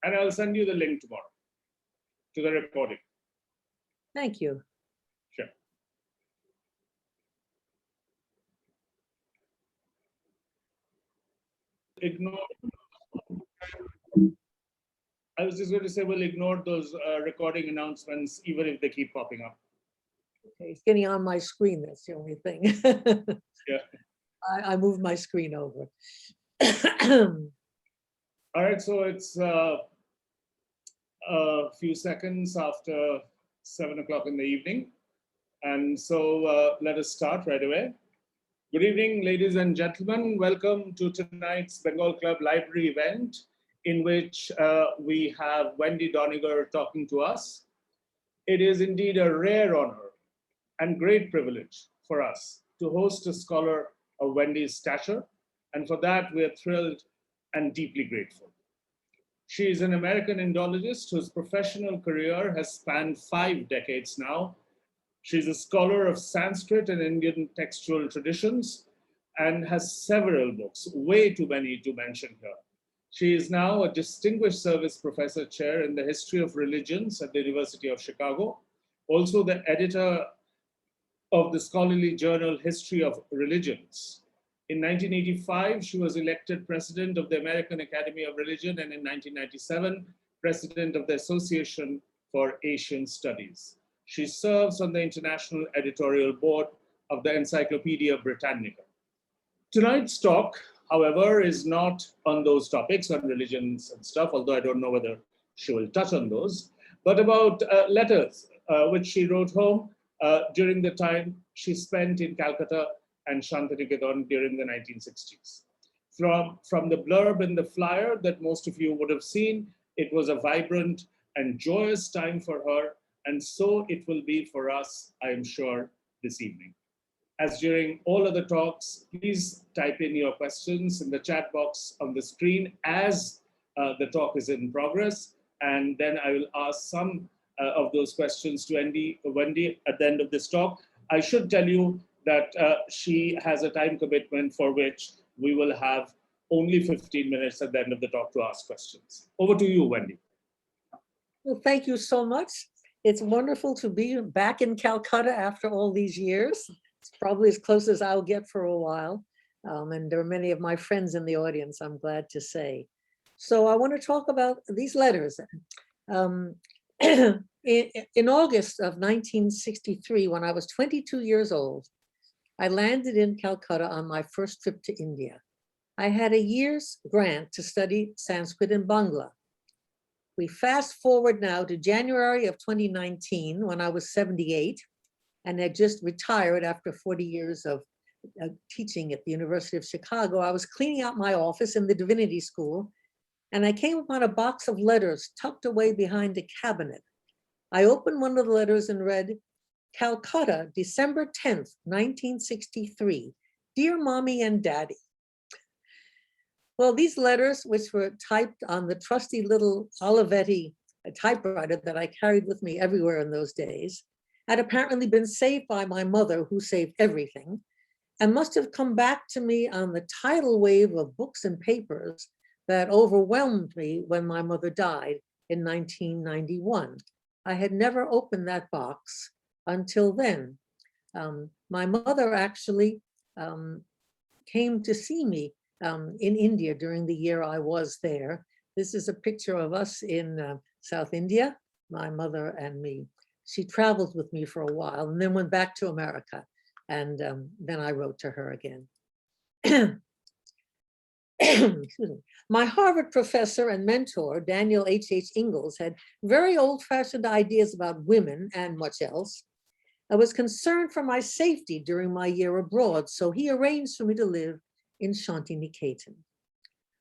And I'll send you the link tomorrow to the recording. Thank you. Sure. Ignore. I was just going to say, we'll ignore those recording announcements, even if they keep popping up. Okay, it's getting on my screen. That's the only thing. Yeah. I moved my screen over. All right, so it's a few seconds after 7 o'clock in the evening. And so let us start right away. Good evening, ladies and gentlemen. Welcome to tonight's Bengal Club Library event, in which we have Wendy Doniger talking to us. It is indeed a rare honor and great privilege for us to host a scholar of Wendy's stature, and for that we are thrilled and deeply grateful. She is an American Indologist whose professional career has spanned 5 decades now. She's a scholar of Sanskrit and Indian textual traditions and has several books, way too many to mention here. She is now a Distinguished Service Professor Chair in the History of Religions at the University of Chicago, also the editor of the scholarly journal History of Religions. In 1985, she was elected president of the American Academy of Religion, and in 1997, president of the Association for Asian Studies. She serves on the international editorial board of the Encyclopedia Britannica. Tonight's talk, however, is not on those topics, on religions and stuff, although I don't know whether she will touch on those, but about letters which she wrote home during the time she spent in Calcutta and Shantiniketan during the 1960s. From the blurb in the flyer that most of you would have seen, it was a vibrant and joyous time for her, and so it will be for us, I am sure, this evening. As during all other talks, please type in your questions in the chat box on the screen as the talk is in progress, and then I will ask some of those questions to Wendy at the end of this talk. I should tell you that she has a time commitment for which we will have only 15 minutes at the end of the talk to ask questions. Over to you, Wendy. Well, thank you so much. It's wonderful to be back in Calcutta after all these years. It's probably as close as I'll get for a while. And there are many of my friends in the audience, I'm glad to say. So I want to talk about these letters. In August of 1963, when I was 22 years old, I landed in Calcutta on my first trip to India. I had a year's grant to study Sanskrit and Bangla. We fast forward now to January of 2019, when I was 78 and had just retired after 40 years of teaching at the University of Chicago. I was cleaning out my office in the Divinity School, and I came upon a box of letters tucked away behind a cabinet. I opened one of the letters and read, Calcutta, December 10th, 1963. Dear Mommy and Daddy. Well, these letters, which were typed on the trusty little Olivetti typewriter that I carried with me everywhere in those days, had apparently been saved by my mother, who saved everything, and must have come back to me on the tidal wave of books and papers that overwhelmed me when my mother died in 1991. I had never opened that box until then. My mother actually came to see me in India during the year I was there. This is a picture of us in South India, my mother and me. She traveled with me for a while and then went back to America. And then I wrote to her again. My Harvard professor and mentor, Daniel H.H. Ingalls, had very old-fashioned ideas about women and much else. I was concerned for my safety during my year abroad, so he arranged for me to live in Shantiniketan.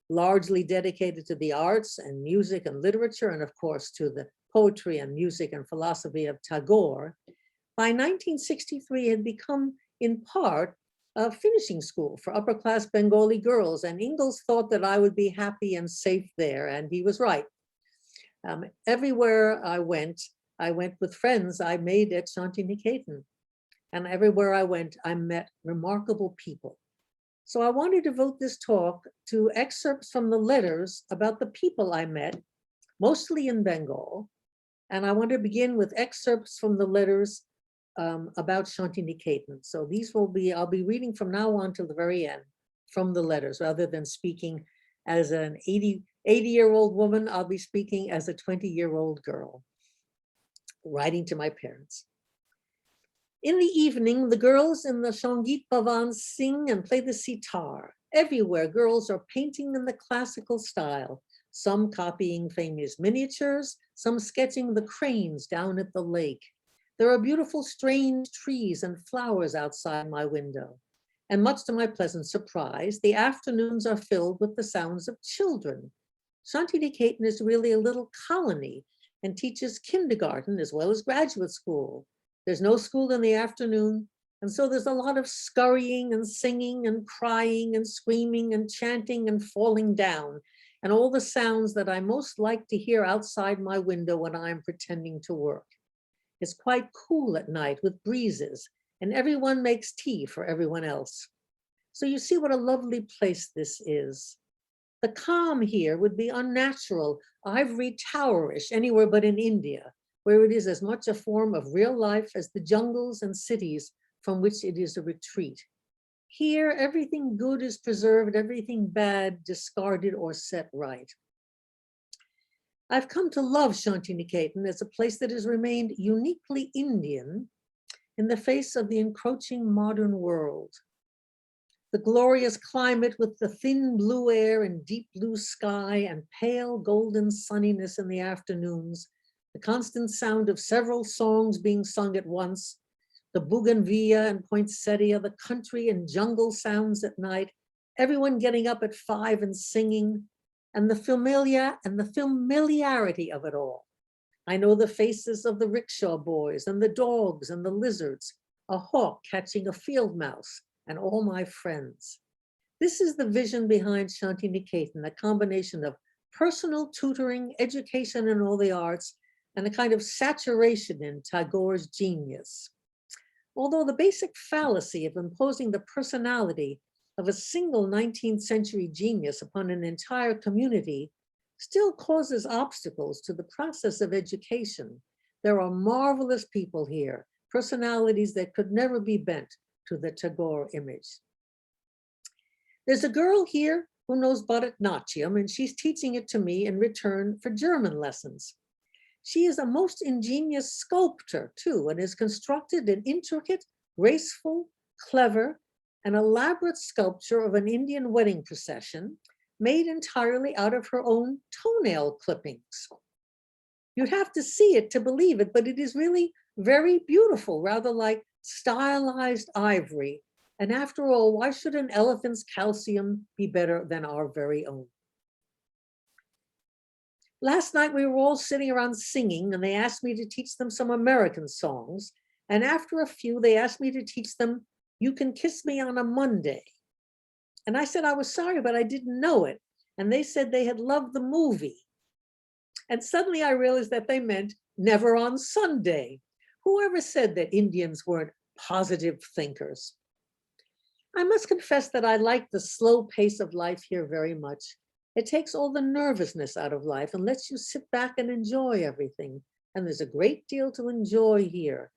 Largely dedicated to the arts and music and literature, and of course to the poetry and music and philosophy of Tagore, by 1963 had become in part a finishing school for upper-class Bengali girls, and Ingalls thought that I would be happy and safe there, and he was right. Everywhere I went with friends I made at Shantiniketan, and everywhere I went, I met remarkable people. So I want to devote this talk to excerpts from the letters about the people I met mostly in Bengal. And I want to begin with excerpts from the letters about Shantiniketan. So I'll be reading from now on till the very end from the letters, rather than speaking as an 80-year-old woman. I'll be speaking as a 20-year-old girl, writing to my parents. In the evening, the girls in the Sangeet Bhavan sing and play the sitar. Everywhere, girls are painting in the classical style, some copying famous miniatures, some sketching the cranes down at the lake. There are beautiful, strange trees and flowers outside my window. And much to my pleasant surprise, the afternoons are filled with the sounds of children. Shantiniketan is really a little colony and teaches kindergarten as well as graduate school. There's no school in the afternoon, and so there's a lot of scurrying and singing and crying and screaming and chanting and falling down, and all the sounds that I most like to hear outside my window when I'm pretending to work. It's quite cool at night with breezes, and everyone makes tea for everyone else. So you see what a lovely place this is. The calm here would be unnatural, ivory towerish anywhere but in India, where it is as much a form of real life as the jungles and cities from which it is a retreat. Here, everything good is preserved, everything bad discarded or set right. I've come to love Shantiniketan as a place that has remained uniquely Indian in the face of the encroaching modern world. The glorious climate with the thin blue air and deep blue sky and pale golden sunniness in the afternoons, the constant sound of several songs being sung at once, the bougainvillea and poinsettia, the country and jungle sounds at night, everyone getting up at 5 and singing, and the familiarity of it all. I know the faces of the rickshaw boys and the dogs and the lizards, a hawk catching a field mouse, and all my friends. This is the vision behind Shantiniketan, a combination of personal tutoring, education in all the arts, and a kind of saturation in Tagore's genius. Although the basic fallacy of imposing the personality of a single 19th century genius upon an entire community still causes obstacles to the process of education, there are marvelous people here, personalities that could never be bent to the Tagore image. There's a girl here who knows Bharatanatyam, and she's teaching it to me in return for German lessons. She is a most ingenious sculptor too, and has constructed an intricate, graceful, clever, and elaborate sculpture of an Indian wedding procession made entirely out of her own toenail clippings. You'd have to see it to believe it, but it is really very beautiful, rather like stylized ivory. And after all, why should an elephant's calcium be better than our very own? Last night, we were all sitting around singing, and they asked me to teach them some American songs. And after a few, they asked me to teach them, "You Can Kiss Me on a Monday." And I said I was sorry, but I didn't know it. And they said they had loved the movie. And suddenly I realized that they meant never on Sunday. Whoever said that Indians weren't positive thinkers? I must confess that I like the slow pace of life here very much. It takes all the nervousness out of life and lets you sit back and enjoy everything. And there's a great deal to enjoy here.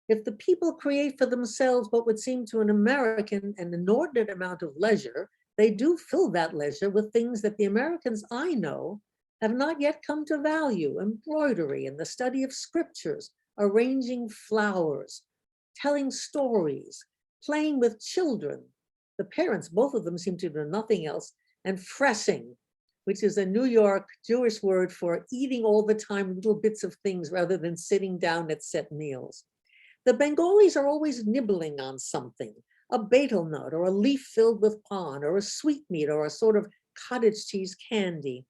If the people create for themselves what would seem to an American an inordinate amount of leisure, they do fill that leisure with things that the Americans I know have not yet come to value: embroidery and the study of scriptures, arranging flowers, telling stories, playing with children. The parents, both of them, seem to do nothing else, and fressing, which is a New York Jewish word for eating all the time little bits of things rather than sitting down at set meals. The Bengalis are always nibbling on something, a betel nut or a leaf filled with paan or a sweetmeat or a sort of cottage cheese candy.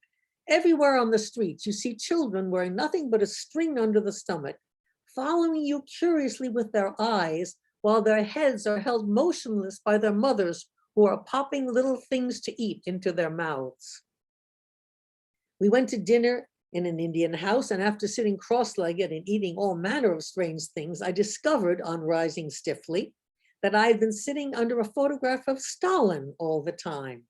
Everywhere on the streets, you see children wearing nothing but a string under the stomach, following you curiously with their eyes while their heads are held motionless by their mothers who are popping little things to eat into their mouths. We went to dinner in an Indian house, and after sitting cross-legged and eating all manner of strange things, I discovered, on rising stiffly, that I had been sitting under a photograph of Stalin all the time.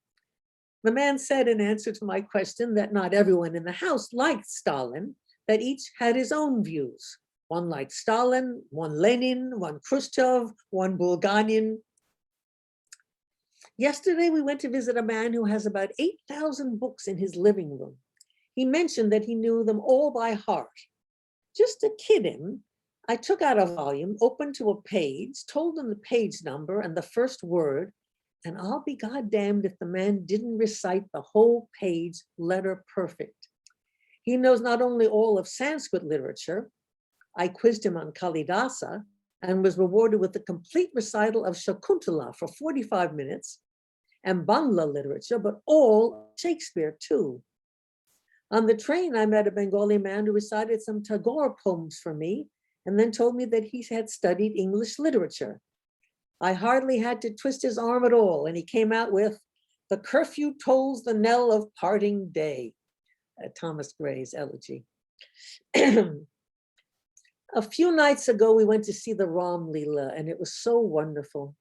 The man said in answer to my question that not everyone in the house liked Stalin, that each had his own views. One liked Stalin, one Lenin, one Khrushchev, one Bulgarian. Yesterday, we went to visit a man who has about 8,000 books in his living room. He mentioned that he knew them all by heart. Just to kid him, I took out a volume, opened to a page, told him the page number and the first word, and I'll be goddamned if the man didn't recite the whole page letter perfect. He knows not only all of Sanskrit literature, I quizzed him on Kalidasa and was rewarded with the complete recital of Shakuntala for 45 minutes, and Bangla literature, but all Shakespeare too. On the train, I met a Bengali man who recited some Tagore poems for me, and then told me that he had studied English literature. I hardly had to twist his arm at all, and he came out with "The curfew tolls the knell of parting day," Thomas Gray's elegy. A few nights ago, we went to see the Ram Leela, and it was so wonderful.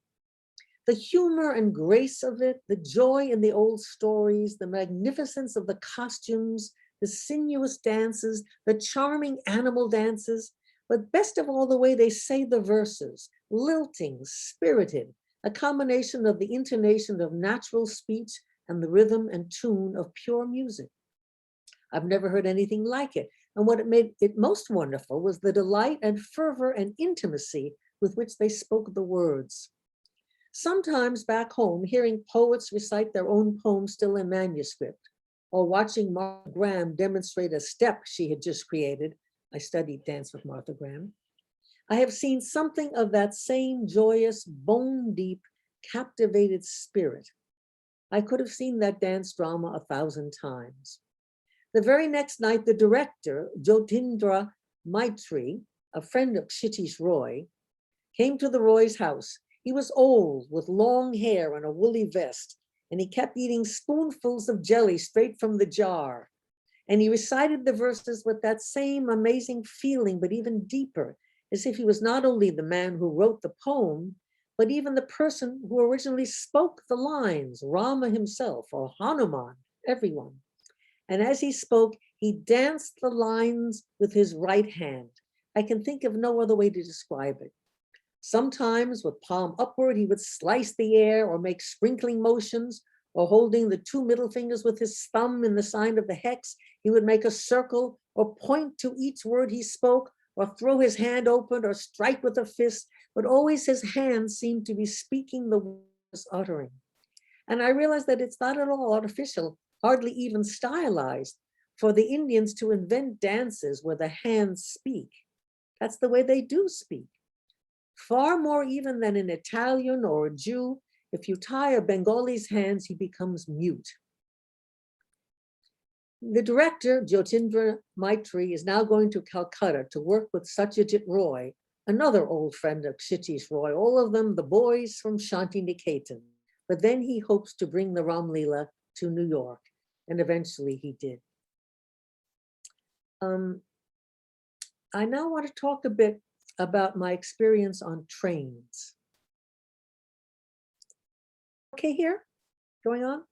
The humor and grace of it, the joy in the old stories, the magnificence of the costumes, the sinuous dances, the charming animal dances, but best of all, the way they say the verses, lilting, spirited, a combination of the intonation of natural speech and the rhythm and tune of pure music. I've never heard anything like it. And what made it most wonderful was the delight and fervor and intimacy with which they spoke the words. Sometimes back home, hearing poets recite their own poems still in manuscript, or watching Martha Graham demonstrate a step she had just created. I studied dance with Martha Graham. I have seen something of that same joyous, bone-deep, captivated spirit. I could have seen that dance drama 1,000 times. The very next night, the director, Jyotindra Maitri, a friend of Kshitish Roy, came to the Roy's house. He was old, with long hair and a woolly vest, and he kept eating spoonfuls of jelly straight from the jar. And he recited the verses with that same amazing feeling, but even deeper, as if he was not only the man who wrote the poem, but even the person who originally spoke the lines, Rama himself or Hanuman, everyone. And as he spoke, he danced the lines with his right hand. I can think of no other way to describe it. Sometimes with palm upward, he would slice the air or make sprinkling motions, or holding the 2 middle fingers with his thumb in the sign of the hex, he would make a circle or point to each word he spoke, or throw his hand open or strike with a fist, but always his hands seemed to be speaking the words uttering. And I realized that it's not at all artificial, hardly even stylized, for the Indians to invent dances where the hands speak. That's the way they do speak. Far more even than an Italian or a Jew, if you tie a Bengali's hands, he becomes mute. The director, Jyotindra Maitri, is now going to Calcutta to work with Satyajit Roy, another old friend of Kshitish Roy, all of them the boys from Shanti Niketan. But then he hopes to bring the Ram Leela to New York, and eventually he did. I now want to talk a bit about my experience on trains. Okay here? Going on?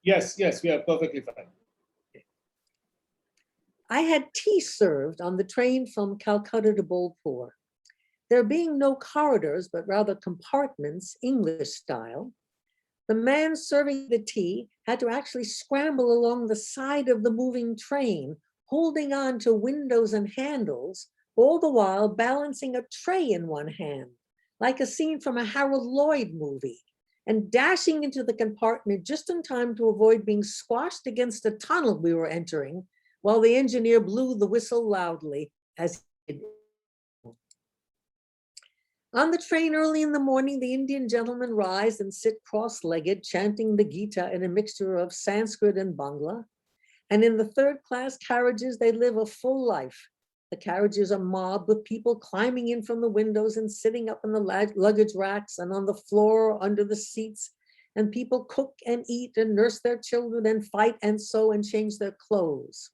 Yes, we are perfectly fine. I had tea served on the train from Calcutta to Bolpur. There being no corridors, but rather compartments, English style, the man serving the tea had to actually scramble along the side of the moving train, holding on to windows and handles, all the while balancing a tray in one hand, like a scene from a Harold Lloyd movie, and dashing into the compartment just in time to avoid being squashed against a tunnel we were entering, while the engineer blew the whistle loudly as he did. On the train early in the morning, the Indian gentlemen rise and sit cross-legged, chanting the Gita in a mixture of Sanskrit and Bangla. And in the third-class carriages, they live a full life. The carriages are mobbed with people climbing in from the windows and sitting up in the luggage racks and on the floor under the seats. And people cook and eat and nurse their children and fight and sew and change their clothes.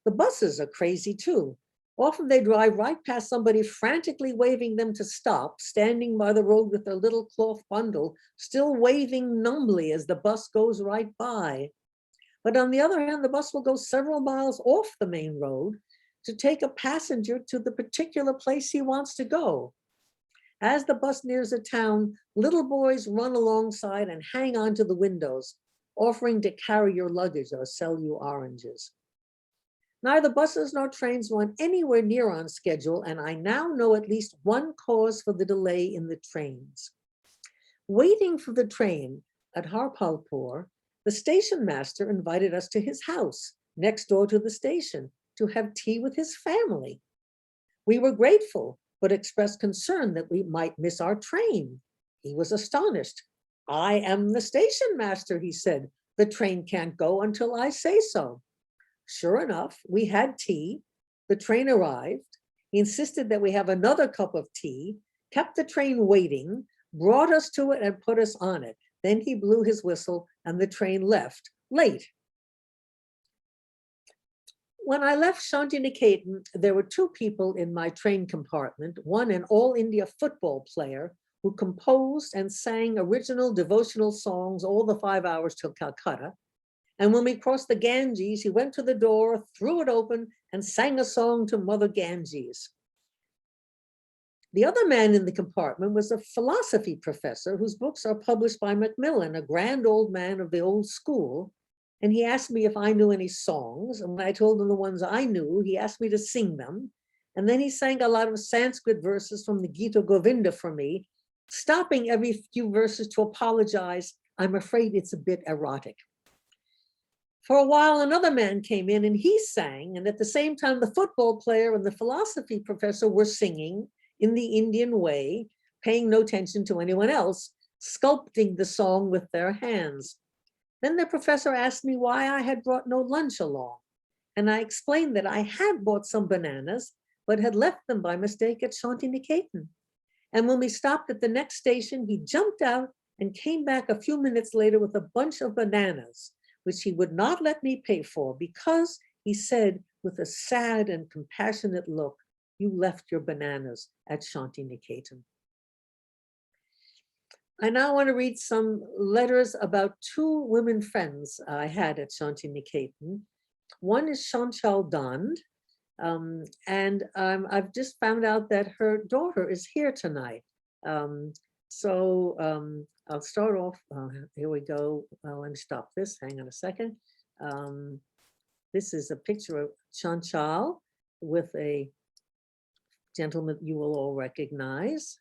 The buses are crazy too. Often they drive right past somebody frantically waving them to stop, standing by the road with their little cloth bundle, still waving numbly as the bus goes right by. But on the other hand, the bus will go several miles off the main road to take a passenger to the particular place he wants to go. As the bus nears a town, little boys run alongside and hang onto the windows, offering to carry your luggage or sell you oranges. Neither buses nor trains run anywhere near on schedule, and I now know at least one cause for the delay in the trains. Waiting for the train at Harpalpur, the station master invited us to his house next door to the station to have tea with his family. We were grateful, but expressed concern that we might miss our train. He was astonished. "I am the station master," he said. "The train can't go until I say so." Sure enough, we had tea. The train arrived. He insisted that we have another cup of tea, kept the train waiting, brought us to it and put us on it. Then he blew his whistle and the train left, late. When I left Shantiniketan, there were two people in my train compartment, one an All India football player who composed and sang original devotional songs all the 5 hours till Calcutta. And when we crossed the Ganges, he went to the door, threw it open, and sang a song to Mother Ganges. The other man in the compartment was a philosophy professor whose books are published by Macmillan, a grand old man of the old school. And he asked me if I knew any songs. And when I told him the ones I knew, he asked me to sing them. And then he sang a lot of Sanskrit verses from the Gita Govinda for me, stopping every few verses to apologize. "I'm afraid it's a bit erotic." For a while, another man came in and he sang, and at the same time, the football player and the philosophy professor were singing in the Indian way, paying no attention to anyone else, sculpting the song with their hands. Then the professor asked me why I had brought no lunch along, and I explained that I had bought some bananas, but had left them by mistake at Shantiniketan. And when we stopped at the next station, he jumped out and came back a few minutes later with a bunch of bananas, which he would not let me pay for because, he said with a sad and compassionate look, "You left your bananas at Shantiniketan." I now want to read some letters about two women friends I had at Shantiniketan. One is Chanchal Dand, and I've just found out that her daughter is here tonight. I'll start off, here we go. Let me stop this, hang on a second. This is a picture of Chanchal with a gentleman you will all recognize.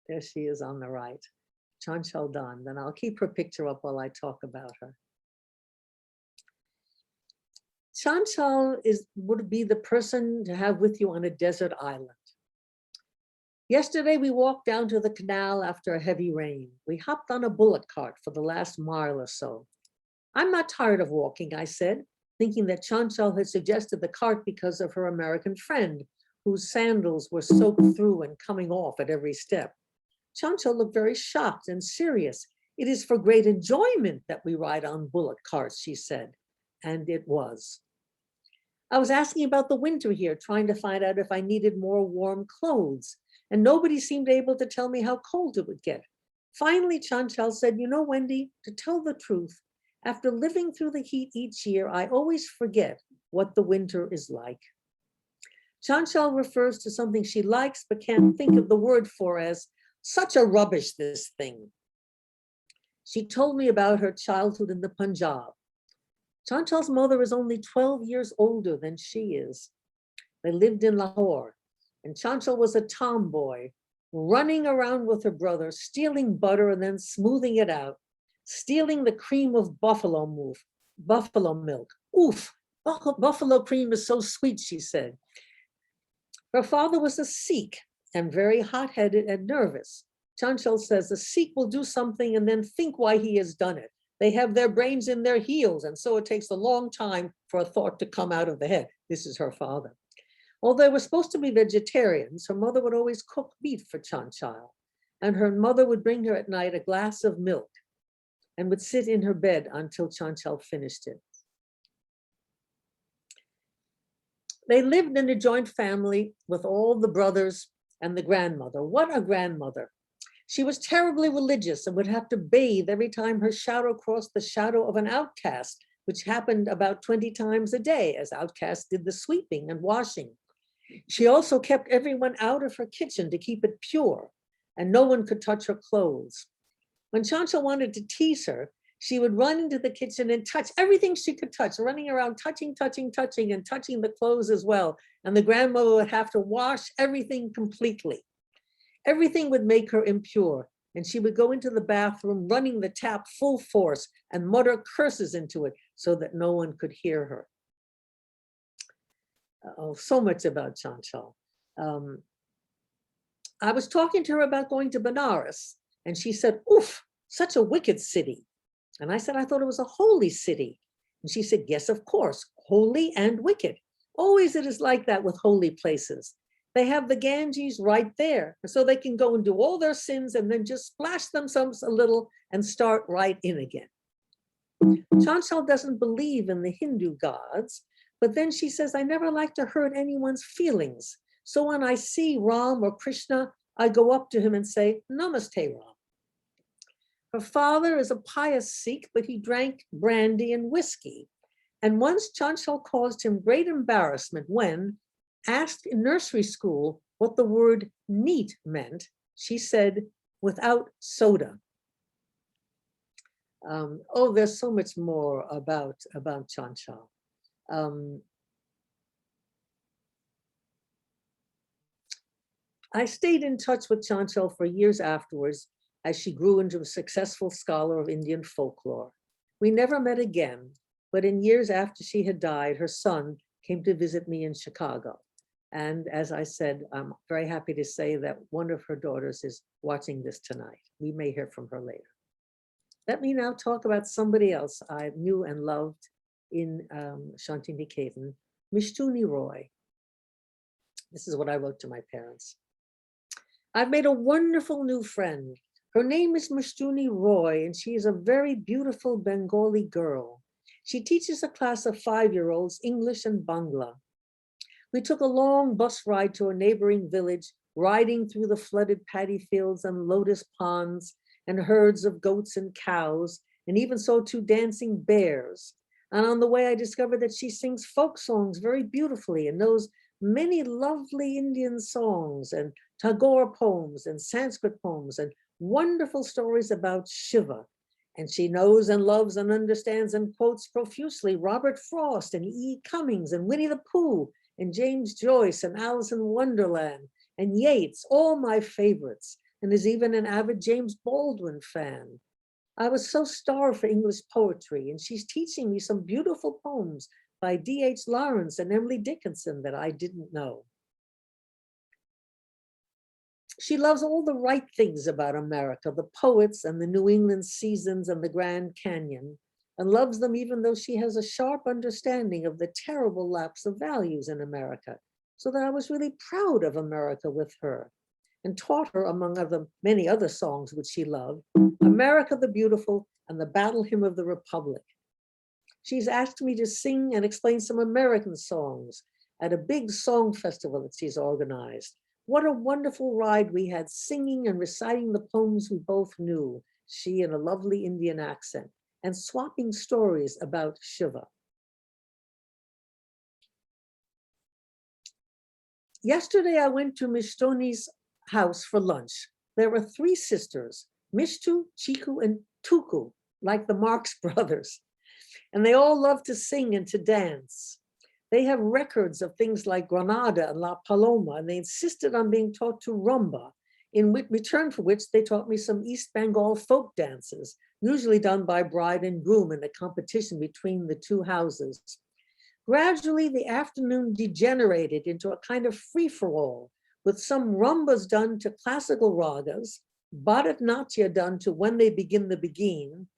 There she is on the right, Chanchal Dan. Then I'll keep her picture up while I talk about her. Chanchal would be the person to have with you on a desert island. Yesterday, we walked down to the canal after a heavy rain. We hopped on a bullock cart for the last mile or so. "I'm not tired of walking," I said, thinking that Chanchal had suggested the cart because of her American friend, whose sandals were soaked through and coming off at every step. Chanchal looked very shocked and serious. "It is for great enjoyment that we ride on bullock carts," she said, and it was. I was asking about the winter here, trying to find out if I needed more warm clothes, and nobody seemed able to tell me how cold it would get. Finally, Chanchal said, "You know, Wendy, to tell the truth, after living through the heat each year, I always forget what the winter is like." Chanchal refers to something she likes but can't think of the word for as "such a rubbish, this thing." She told me about her childhood in the Punjab. Chanchal's mother is only 12 years older than she is. They lived in Lahore, and Chanchal was a tomboy, running around with her brother, stealing butter and then smoothing it out, stealing the cream of buffalo milk. "Oof, buffalo cream is so sweet," she said. Her father was a Sikh and very hot-headed and nervous. Chanchal says a Sikh will do something and then think why he has done it. They have their brains in their heels, and so it takes a long time for a thought to come out of the head. This is her father. Although they were supposed to be vegetarians, her mother would always cook meat for Chanchal, and her mother would bring her at night a glass of milk and would sit in her bed until Chanchal finished it. They lived in a joint family with all the brothers and the grandmother. What a grandmother. She was terribly religious and would have to bathe every time her shadow crossed the shadow of an outcast, which happened about 20 times a day, as outcasts did the sweeping and washing. She also kept everyone out of her kitchen to keep it pure, and no one could touch her clothes. When Chancha wanted to tease her, she would run into the kitchen and touch everything she could touch, running around touching, and touching the clothes as well. And the grandmother would have to wash everything completely. Everything would make her impure, and she would go into the bathroom running the tap full force and mutter curses into it so that no one could hear her. Oh, so much about Chanchal. I was talking to her about going to Benares, and she said, "Oof, such a wicked city." And I said, "I thought it was a holy city." And she said, "Yes, of course, holy and wicked. Always it is like that with holy places. They have the Ganges right there, so they can go and do all their sins and then just splash themselves a little and start right in again." Chanchal doesn't believe in the Hindu gods, but then she says, "I never like to hurt anyone's feelings. So when I see Ram or Krishna, I go up to him and say, 'Namaste, Ram.'" Her father is a pious Sikh, but he drank brandy and whiskey. And once Chanchal caused him great embarrassment when, asked in nursery school what the word neat meant, she said, "without soda." Oh, there's so much more about Chanchal. I stayed in touch with Chanchal for years afterwards as she grew into a successful scholar of Indian folklore. We never met again, but in years after she had died, her son came to visit me in Chicago. And as I said, I'm very happy to say that one of her daughters is watching this tonight. We may hear from her later. Let me now talk about somebody else I knew and loved in Shantiniketan, Mishtuni Roy. This is what I wrote to my parents. "I've made a wonderful new friend. Her name is Mishtuni Roy, and she is a very beautiful Bengali girl. She teaches a class of 5-year-olds English and Bangla. We took a long bus ride to a neighboring village, riding through the flooded paddy fields and lotus ponds and herds of goats and cows, and even saw 2 dancing bears. And on the way, I discovered that she sings folk songs very beautifully and knows many lovely Indian songs and Tagore poems and Sanskrit poems and wonderful stories about Shiva. And she knows and loves and understands and quotes profusely Robert Frost and E. Cummings and Winnie the Pooh and James Joyce and Alice in Wonderland and Yeats, all my favorites, and is even an avid James Baldwin fan. I was so starved for English poetry, and she's teaching me some beautiful poems by D.H. Lawrence and Emily Dickinson that I didn't know. She loves all the right things about America, the poets and the New England seasons and the Grand Canyon, and loves them even though she has a sharp understanding of the terrible lapse of values in America, so that I was really proud of America with her, and taught her, among many other songs which she loved, America the Beautiful and the Battle Hymn of the Republic. She's asked me to sing and explain some American songs at a big song festival that she's organized. What a wonderful ride we had, singing and reciting the poems we both knew, she in a lovely Indian accent, and swapping stories about Shiva. Yesterday, I went to Mishtoni's house for lunch. There were 3 sisters, Mishtu, Chiku, and Tuku, like the Marx brothers. And they all love to sing and to dance. They have records of things like Granada and La Paloma, and they insisted on being taught to rumba, in return for which they taught me some East Bengal folk dances, usually done by bride and groom in a competition between the 2 houses. Gradually, the afternoon degenerated into a kind of free-for-all, with some rumbas done to classical ragas, Bharatnatyam done to When They Begin the Begin,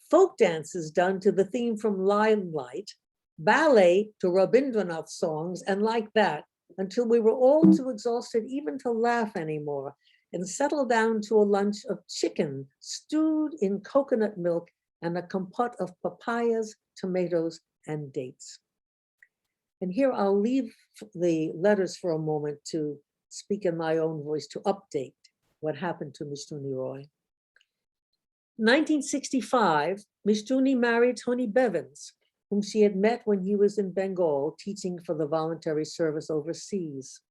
folk dances done to the theme from Limelight, ballet to Rabindranath songs, and like that, until we were all too exhausted even to laugh anymore, and settled down to a lunch of chicken stewed in coconut milk and a compote of papayas, tomatoes, and dates. And here I'll leave the letters for a moment to speak in my own voice to update what happened to Mishtuni Roy. 1965, Mishtuni married Tony Bevins, whom she had met when he was in Bengal teaching for the voluntary service overseas.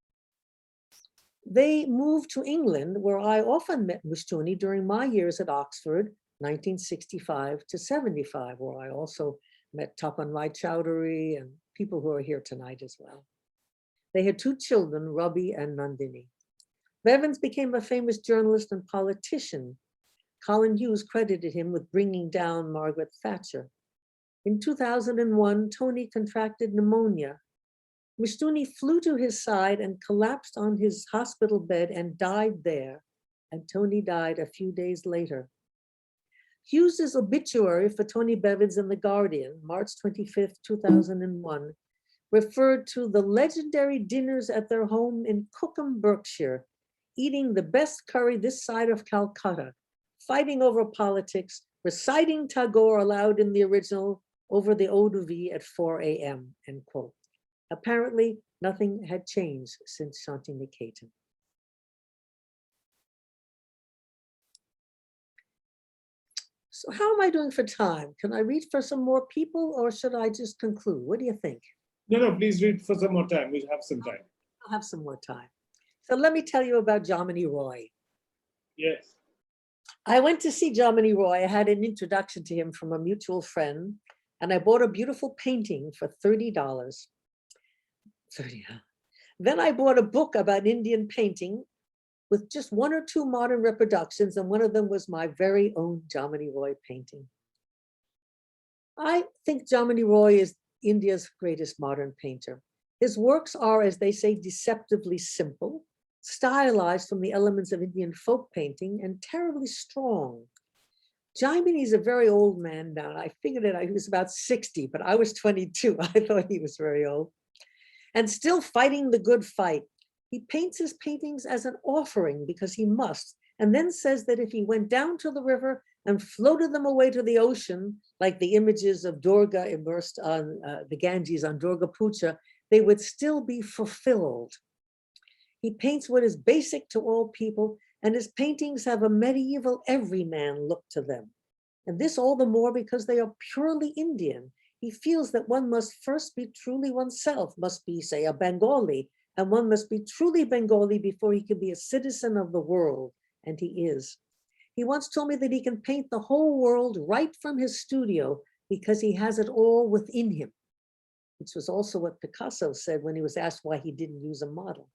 They moved to England, where I often met Mishtuni during my years at Oxford, 1965 to 75, where I also met Tapan Rai Chowdhury and people who are here tonight as well. They had two children, Rabi and Nandini. Bevins became a famous journalist and politician. Colin Hughes credited him with bringing down Margaret Thatcher. In 2001, Tony contracted pneumonia. Mishtuni flew to his side and collapsed on his hospital bed and died there, and Tony died a few days later. Hughes's obituary for Tony Bevins in The Guardian, March 25th, 2001, referred to the legendary dinners at their home in Cookham, Berkshire, eating the best curry this side of Calcutta, fighting over politics, reciting Tagore aloud in the original over the eau de vie at 4 a.m., end quote. Apparently, nothing had changed since Shantiniketan. So how am I doing for time? Can I read for some more people or should I just conclude? What do you think? No, please read for some more time. We'll have some time. I'll have some more time. So let me tell you about Jamini Roy. Yes. I went to see Jamini Roy. I had an introduction to him from a mutual friend, and I bought a beautiful painting for $30. Then I bought a book about Indian painting with just one or two modern reproductions, and one of them was my very own Jamini Roy painting. I think Jamini Roy is India's greatest modern painter. His works are, as they say, deceptively simple, stylized from the elements of Indian folk painting, and terribly strong. Jamini is a very old man now. I figured it out, he was about 60, but I was 22. I thought he was very old. And still fighting the good fight. He paints his paintings as an offering because he must, and then says that if he went down to the river and floated them away to the ocean, like the images of Durga immersed on the Ganges on Durga Puja, they would still be fulfilled. He paints what is basic to all people, and his paintings have a medieval everyman look to them. And this all the more because they are purely Indian. He feels that one must first be truly oneself, must be, say, a Bengali, and one must be truly Bengali before he can be a citizen of the world, and he is. He once told me that he can paint the whole world right from his studio because he has it all within him, which was also what Picasso said when he was asked why he didn't use a model.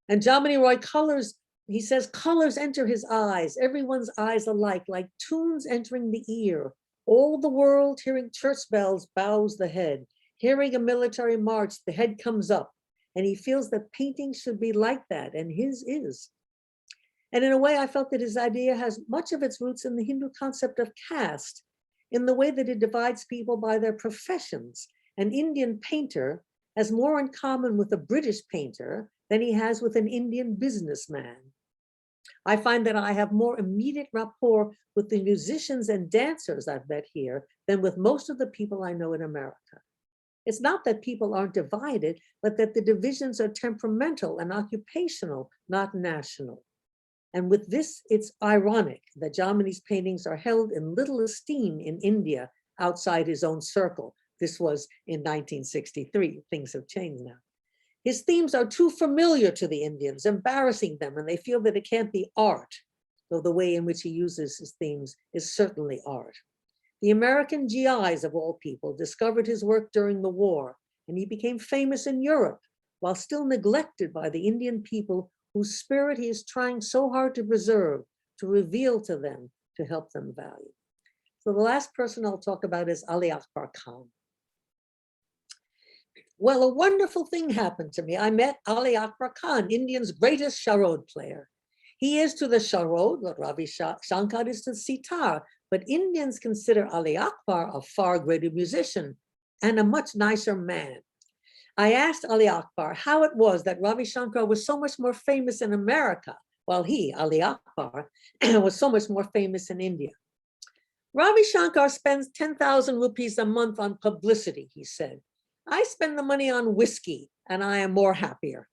And Jamini Roy colors, he says, colors enter his eyes, everyone's eyes alike, like tunes entering the ear. All the world hearing church bells bows the head. Hearing a military march, the head comes up. And he feels that painting should be like that, and his is. And in a way, I felt that his idea has much of its roots in the Hindu concept of caste, in the way that it divides people by their professions. An Indian painter has more in common with a British painter than he has with an Indian businessman. I find that I have more immediate rapport with the musicians and dancers I've met here than with most of the people I know in America. It's not that people aren't divided, but that the divisions are temperamental and occupational, not national. And with this, it's ironic that Jamini's paintings are held in little esteem in India outside his own circle. This was in 1963. Things have changed now. His themes are too familiar to the Indians, embarrassing them, and they feel that it can't be art, though the way in which he uses his themes is certainly art. The American GIs of all people discovered his work during the war, and he became famous in Europe, while still neglected by the Indian people whose spirit he is trying so hard to preserve, to reveal to them, to help them value. So the last person I'll talk about is Ali Akbar Khan. Well, a wonderful thing happened to me. I met Ali Akbar Khan, India's greatest charode player. He is to the charode what Ravi Shankar is to the sitar, but Indians consider Ali Akbar a far greater musician and a much nicer man. I asked Ali Akbar how it was that Ravi Shankar was so much more famous in America, while he, Ali Akbar, was so much more famous in India. Ravi Shankar spends 10,000 rupees a month on publicity, he said. I spend the money on whiskey and I am more happier.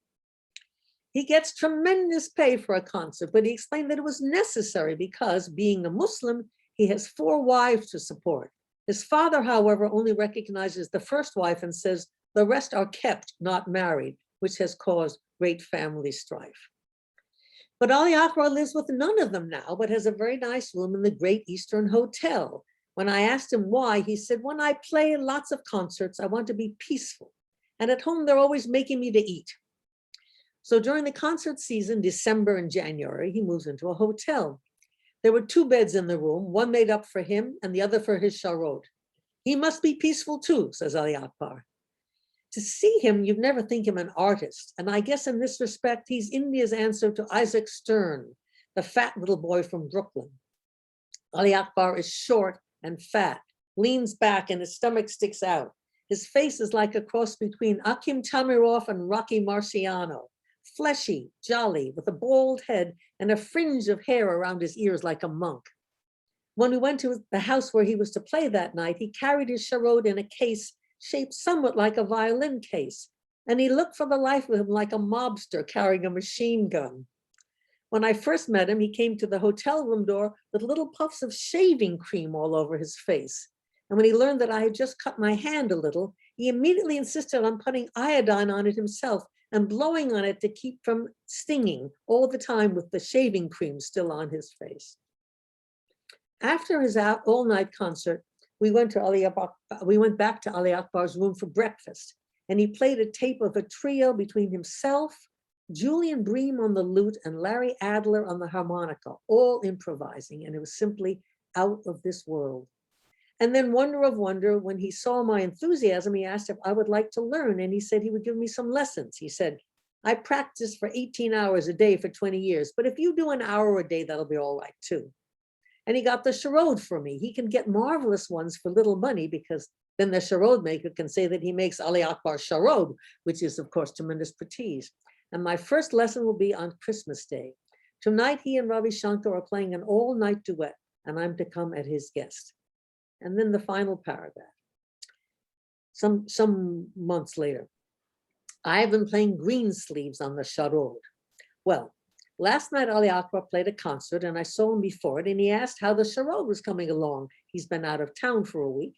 He gets tremendous pay for a concert, but he explained that it was necessary because, being a Muslim, he has 4 wives to support. His father, however, only recognizes the first wife and says the rest are kept, not married, which has caused great family strife. But Ali Akbar lives with none of them now, but has a very nice room in the Great Eastern Hotel. When I asked him why, he said, when I play lots of concerts, I want to be peaceful. And at home, they're always making me to eat. So during the concert season, December and January, he moves into a hotel. There were 2 beds in the room, one made up for him and the other for his charode. He must be peaceful too, says Ali Akbar. To see him, you'd never think him an artist. And I guess in this respect, he's India's answer to Isaac Stern, the fat little boy from Brooklyn. Ali Akbar is short and fat, leans back and his stomach sticks out. His face is like a cross between Akim Tamirov and Rocky Marciano, fleshy, jolly, with a bald head and a fringe of hair around his ears like a monk. When we went to the house where he was to play that night, he carried his charode in a case shaped somewhat like a violin case, and he looked for the life of him like a mobster carrying a machine gun. When I first met him, he came to the hotel room door with little puffs of shaving cream all over his face. And when he learned that I had just cut my hand a little, he immediately insisted on putting iodine on it himself and blowing on it to keep from stinging all the time with the shaving cream still on his face. After his all-night concert, we went back to Ali Akbar's room for breakfast, and he played a tape of a trio between himself, Julian Bream on the lute, and Larry Adler on the harmonica, all improvising, and it was simply out of this world. And then, wonder of wonder, when he saw my enthusiasm, he asked if I would like to learn, and he said he would give me some lessons. He said, I practiced for 18 hours a day for 20 years, but if you do an hour a day, that'll be all right too. And he got the charode for me. He can get marvelous ones for little money, because then the charode maker can say that he makes Ali Akbar's charode, which is, of course, tremendous prestige. And my first lesson will be on Christmas Day. Tonight, he and Ravi Shankar are playing an all-night duet, and I'm to come as his guest. And then the final paragraph. Some months later, I have been playing green sleeves on the charode. Well, last night, Ali Akbar played a concert, and I saw him before it, and he asked how the charode was coming along. He's been out of town for a week.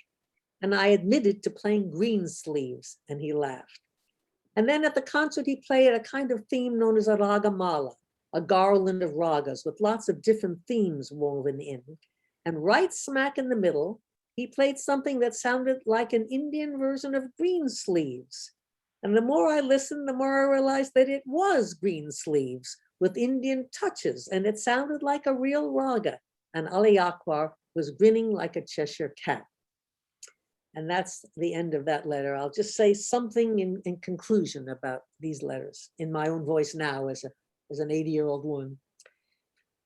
And I admitted to playing green sleeves, and he laughed. And then at the concert, he played a kind of theme known as a ragamala, a garland of ragas with lots of different themes woven in. And right smack in the middle, he played something that sounded like an Indian version of green sleeves. And the more I listened, the more I realized that it was green sleeves with Indian touches, and it sounded like a real raga. And Ali Akbar was grinning like a Cheshire cat. And that's the end of that letter. I'll just say something in conclusion about these letters in my own voice now as an 80-year-old woman.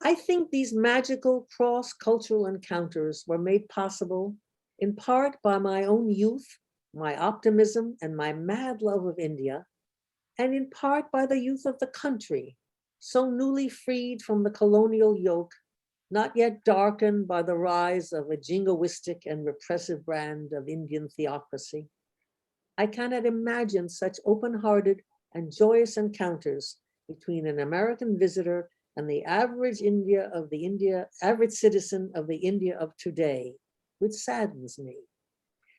I think these magical cross-cultural encounters were made possible in part by my own youth, my optimism, and my mad love of India, and in part by the youth of the country, so newly freed from the colonial yoke, not yet darkened by the rise of a jingoistic and repressive brand of Indian theocracy. I cannot imagine such open-hearted and joyous encounters between an American visitor and the average average citizen of the India of today, which saddens me.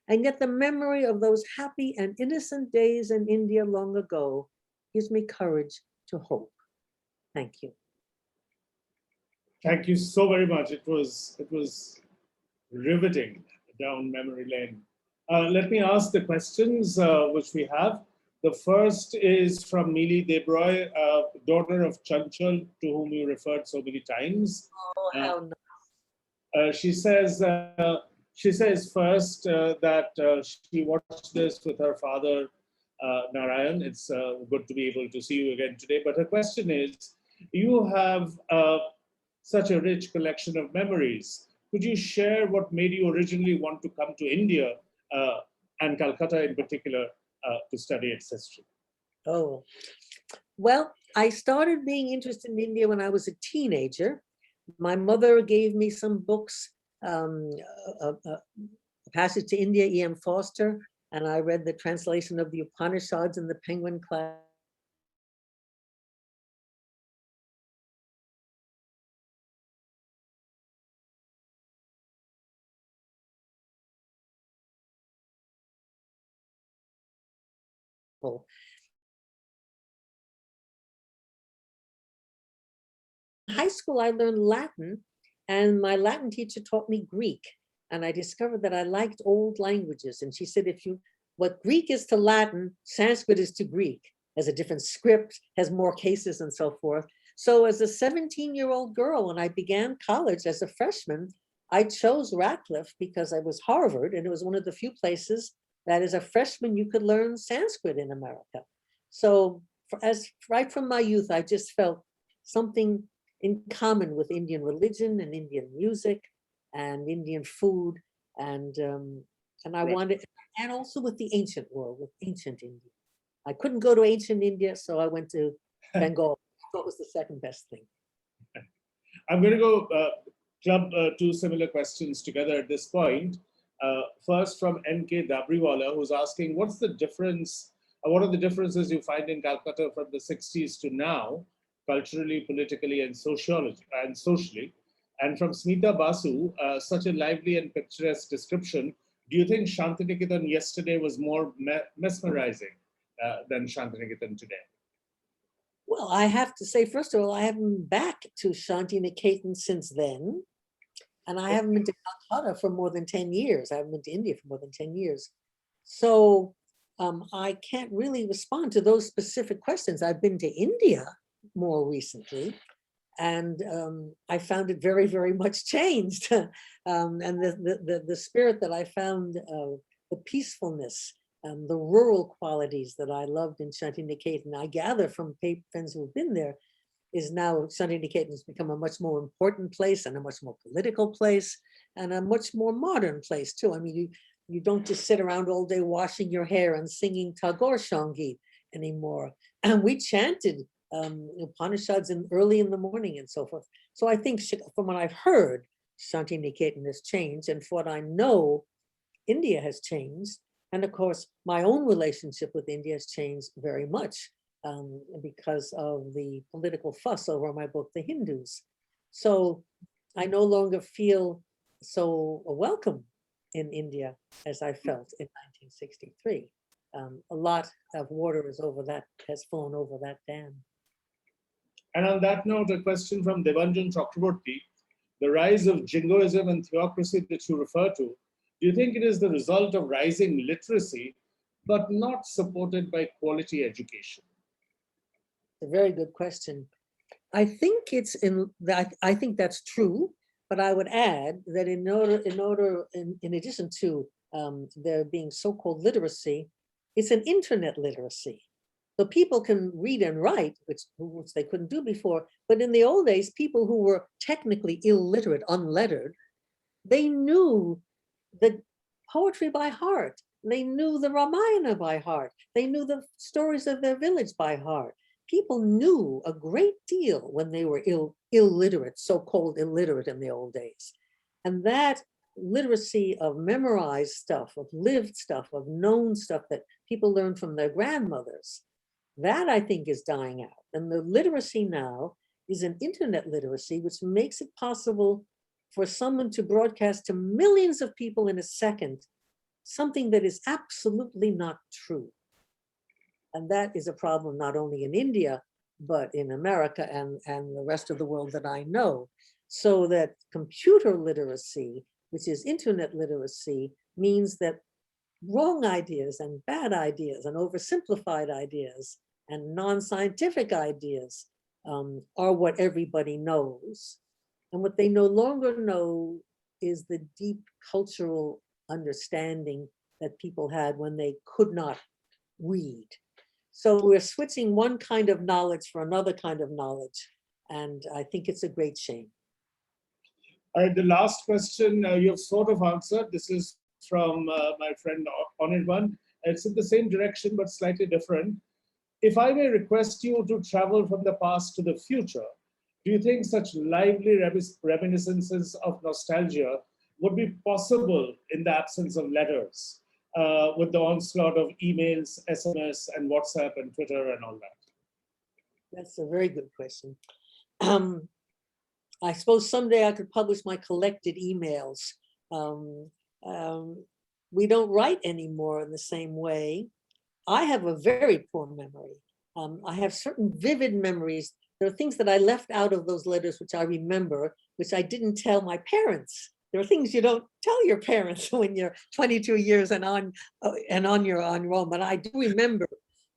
And yet the memory of those happy and innocent days in India long ago gives me courage to hope. Thank you. Thank you so very much. It was riveting down memory lane. Let me ask the questions which we have. The first is from Meeli Debroy, daughter of Chanchal, to whom you referred so many times. Oh, how nice. She says first that she watched this with her father, Narayan. It's good to be able to see you again today. But her question is, you have such a rich collection of memories. Could you share what made you originally want to come to India and Calcutta in particular to study its history? Oh, well, I started being interested in India when I was a teenager. My mother gave me some books, Passage to India, E.M. Foster, and I read the translation of the Upanishads in the Penguin class. In high school, I learned Latin, and my Latin teacher taught me Greek. And I discovered that I liked old languages. And she said, what Greek is to Latin, Sanskrit is to Greek, has a different script, has more cases and so forth. So as a 17-year-old girl, when I began college as a freshman, I chose Radcliffe because I was Harvard, and it was one of the few places that as a freshman, you could learn Sanskrit in America. So right from my youth, I just felt something in common with Indian religion and Indian music and Indian food, and I wanted, and also with the ancient world, with ancient India. I couldn't go to ancient India, so I went to Bengal. That was the second best thing. I'm going to go club two similar questions together at this point. First from NK Dabriwala, who's asking, what's the difference, what are the differences you find in Calcutta from the 60s to now, culturally, politically, and socially? And from Smita Basu, such a lively and picturesque description. Do you think Shantiniketan yesterday was more mesmerizing than Shantiniketan today? Well, I have to say, first of all, I haven't been back to Shantiniketan since then. And I haven't been to Calcutta for more than 10 years. I haven't been to India for more than 10 years. So I can't really respond to those specific questions. I've been to India more recently, and I found it very, very much changed. And the spirit that I found, the peacefulness, the rural qualities that I loved in Shantiniketan, I gather from friends who've been there, is now Shantiniketan has become a much more important place and a much more political place and a much more modern place too. I mean, you don't just sit around all day washing your hair and singing Tagore Shangeet anymore. And we chanted Upanishads early in the morning and so forth. So I think from what I've heard, Shantiniketan has changed, and for what I know, India has changed. And of course, my own relationship with India has changed very much. Because of the political fuss over my book, The Hindus. So I no longer feel so welcome in India as I felt in 1963. A lot of water has flown over that dam. And on that note, a question from Devanjan Chakraborty. The rise of jingoism and theocracy that you refer to, do you think it is the result of rising literacy, but not supported by quality education? A very good question. I think I think that's true, but I would add that in addition to there being so-called literacy, it's an internet literacy. So people can read and write, which they couldn't do before. But in the old days, people who were technically illiterate, unlettered, they knew the poetry by heart. They knew the Ramayana by heart. They knew the stories of their village by heart. People knew a great deal when they were illiterate, so-called illiterate in the old days. And that literacy of memorized stuff, of lived stuff, of known stuff that people learned from their grandmothers, that I think is dying out. And the literacy now is an internet literacy, which makes it possible for someone to broadcast to millions of people in a second something that is absolutely not true. And that is a problem not only in India, but in America and the rest of the world that I know. So that computer literacy, which is internet literacy, means that wrong ideas and bad ideas and oversimplified ideas and non-scientific ideas are what everybody knows. And what they no longer know is the deep cultural understanding that people had when they could not read. So we're switching one kind of knowledge for another kind of knowledge. And I think it's a great shame. All right, the last question you've sort of answered. This is from my friend Anirban. It's in the same direction, but slightly different. If I may request you to travel from the past to the future, do you think such lively reminiscences of nostalgia would be possible in the absence of letters? with the onslaught of emails, SMS, and WhatsApp and Twitter and all that? That's a very good question. I suppose someday I could publish my collected emails. We don't write anymore in the same way. I have a very poor memory. I have certain vivid memories. There are things that I left out of those letters, which I remember, which I didn't tell my parents. There are things you don't tell your parents when you're 22 years and on your own. But I do remember.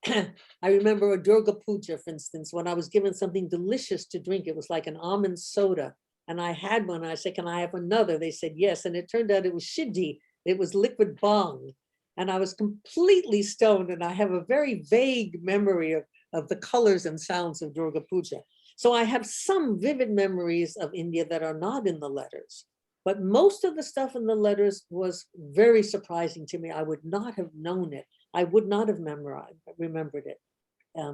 I remember a Durga Puja, for instance, when I was given something delicious to drink. It was like an almond soda, and I had one. I said, "Can I have another?" They said yes, and it turned out it was Siddhi. It was liquid bhang, and I was completely stoned. And I have a very vague memory of the colors and sounds of Durga Puja. So I have some vivid memories of India that are not in the letters. But most of the stuff in the letters was very surprising to me. I would not have known it. I would not have remembered it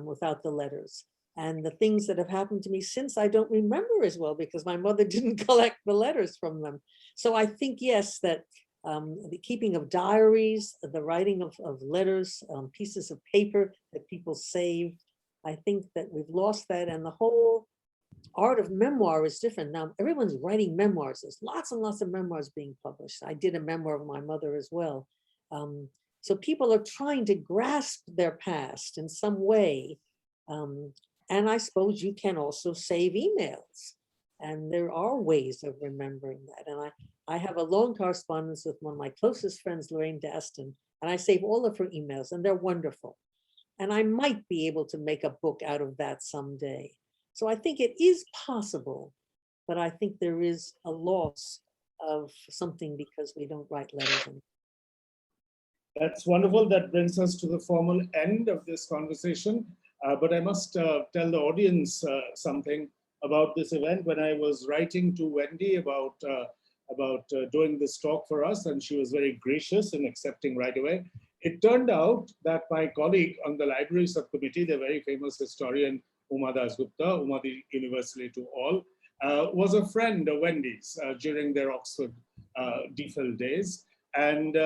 without the letters. And the things that have happened to me since, I don't remember as well because my mother didn't collect the letters from them. So I think, yes, that the keeping of diaries, the writing of letters, pieces of paper that people saved, I think that we've lost that. And the whole art of memoir is different. Now everyone's writing memoirs. There's lots and lots of memoirs being published. I did a memoir of my mother as well. So people are trying to grasp their past in some way. And I suppose you can also save emails. And there are ways of remembering that. And I have a long correspondence with one of my closest friends, Lorraine Daston, and I save all of her emails, and they're wonderful. And I might be able to make a book out of that someday. So I think it is possible, but I think there is a loss of something because we don't write letters anymore. That's wonderful. That brings us to the formal end of this conversation. But I must tell the audience something about this event. When I was writing to Wendy about doing this talk for us, and she was very gracious in accepting right away, it turned out that my colleague on the library subcommittee, the very famous historian Uma Dasgupta, Uma universally to all, was a friend of Wendy's during their Oxford DPhil days. And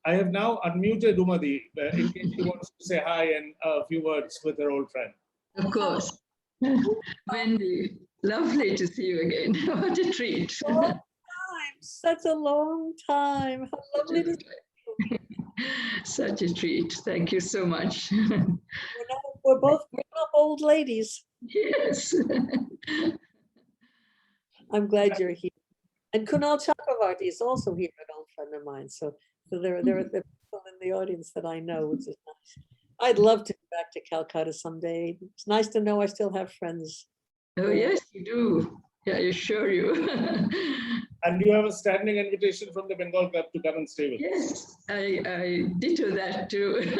I have now unmuted Umadi in case she wants to say hi and a few words with her old friend. Of course. Wendy, lovely to see you again. What a treat. Such a long time. How lovely to see you. Such a treat. Thank you so much. We're both grown-up old ladies. Yes. I'm glad you're here. And Kunal Chakravarti is also here, an old friend of mine. So there are people in the audience that I know, which is nice. I'd love to go back to Calcutta someday. It's nice to know I still have friends. Oh, yes, you do. Yeah, I assure you. And you have a standing invitation from the Bengal Club to come and stay with us. Yes, I ditto that too. I'd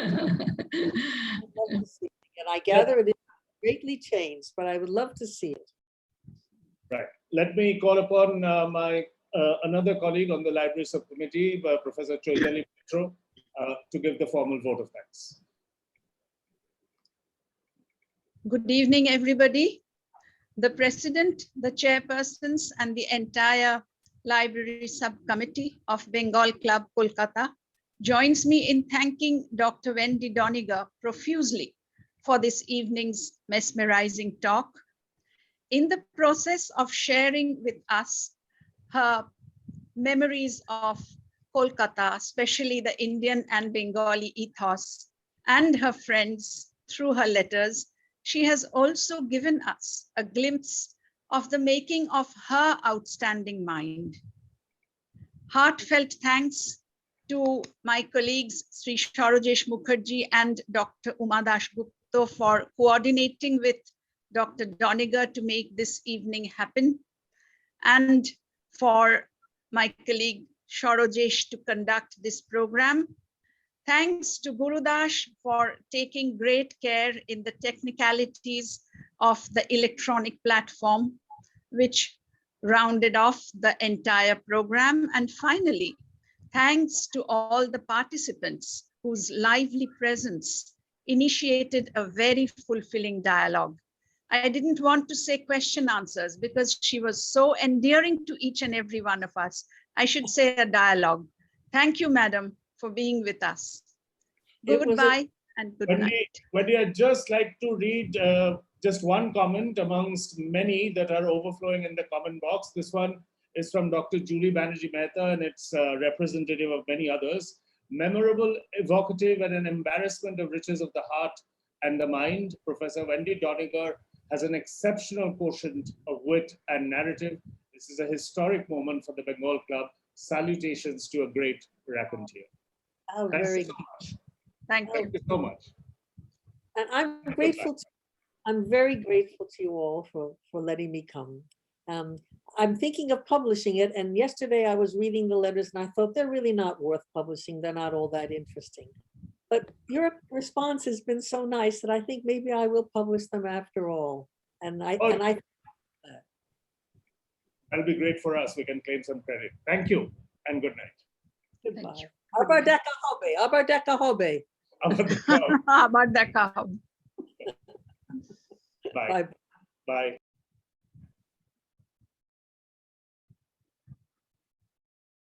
love to see it. And I gather it is greatly changed, but I would love to see it. Right. Let me call upon my another colleague on the library subcommittee, Professor Choidali Petro, to give the formal vote of thanks. Good evening, everybody. The president, the chairpersons, and the entire library subcommittee of Bengal Club, Kolkata, joins me in thanking Dr. Wendy Doniger profusely for this evening's mesmerizing talk. In the process of sharing with us her memories of Kolkata, especially the Indian and Bengali ethos, and her friends through her letters, she has also given us a glimpse of the making of her outstanding mind. Heartfelt thanks to my colleagues Sri Sarojesh Mukherjee and Dr. Uma Dasgupta for coordinating with Dr. Doniger to make this evening happen, and for my colleague Sarojesh to conduct this program. Thanks to Gurudas for taking great care in the technicalities of the electronic platform, which rounded off the entire program. And finally, thanks to all the participants whose lively presence initiated a very fulfilling dialogue. I didn't want to say question answers because she was so endearing to each and every one of us. I should say a dialogue. Thank you, madam, for being with us. It was a- Goodbye and good night. Wendy, I'd just like to read just one comment amongst many that are overflowing in the comment box. This one is from Dr. Julie Banerjee Mehta, and it's representative of many others. Memorable, evocative, and an embarrassment of riches of the heart and the mind. Professor Wendy Doniger has an exceptional quotient of wit and narrative. This is a historic moment for the Bengal Club. Salutations to a great raconteur. Oh, Thanks very so much. Thank you. Thank you so much. And I'm grateful. I'm very grateful to you all for letting me come. I'm thinking of publishing it. And yesterday I was reading the letters and I thought they're really not worth publishing. They're not all that interesting. But your response has been so nice that I think maybe I will publish them after all. And That'll be great for us. We can claim some credit. Thank you and good night. goodbye. you. Abar Deka Hobe. Abar Deka Hobe. Bye. About that. Bye. Bye.